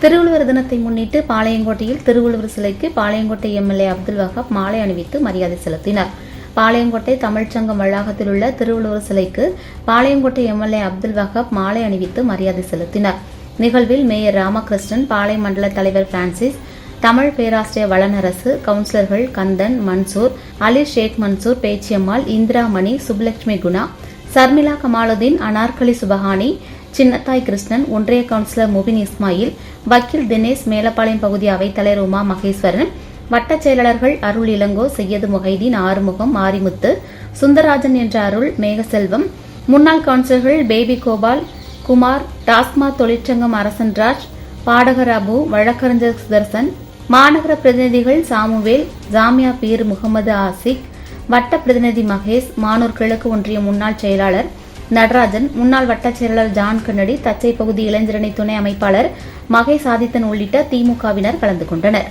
திருவள்ளுவர் தினத்தை முன்னிட்டு பாளையங்கோட்டையில் திருவள்ளுவர் சிலைக்கு பாளையங்கோட்டை எம்எல்ஏ அப்துல் வஹாப் மாலை அணிவித்து மரியாதை செலுத்தினார். பாளையங்கோட்டை தமிழ்ச்சங்கம் வளாகத்தில் உள்ள திருவள்ளுவர் சிலைக்கு பாளையங்கோட்டை எம்எல்ஏ அப்துல் வஹாப் மாலை அணிவித்து மரியாதை செலுத்தினார். நிகழ்வில் மேயர் ராமகிருஷ்ணன், பாளை மண்டல தலைவர் பிரான்சிஸ், தமிழ் பேராசிரியர் வளனரசு, கவுன்சிலர்கள் கந்தன், மன்சூர், அலி ஷேக் மன்சூர், பேச்சியம்மாள், இந்திராமணி, சுப்லட்சுமி குணா, சர்மிளா கமாலுதீன், அனார்கலி சுபஹானி, சின்னத்தாய் கிருஷ்ணன், ஒன்றிய கவுன்சிலர் முபின் இஸ்மாயில், வக்கீல் தினேஷ், மேலப்பாளையம் பகுதி அவைத்தலைவர் உமா மகேஸ்வரன், வட்டச் செயலாளர்கள் அருள் இளங்கோ, செய்யது முஹைதீன், ஆறுமுகம், மாரிமுத்து, சுந்தரராஜன் என்ற அருள், மேகசெல்வம், முன்னாள் கவுன்சிலர்கள் பேபி கோபால், குமார், டாஸ்மாக் தொழிற்சங்கம் அரசன்ராஜ், பாடகர் அபு, வழக்கறிஞர் சுதர்சன், மாநகர பிரதிநிதிகள் சாமுவேல், ஜாமியா பீர் முகமது ஆசிக், வட்ட பிரதிநிதி மகேஷ், மானூர் கிழக்கு ஒன்றிய முன்னாள் செயலாளர் நடராஜன், முன்னாள் வட்டச் செயலாளர் ஜான் கண்ணடி, தச்சை பகுதி இளைஞரணி துணை அமைப்பாளர் மகேஷ் ஆதித்தன் உள்ளிட்ட திமுகவினர் கலந்து கொண்டனர்.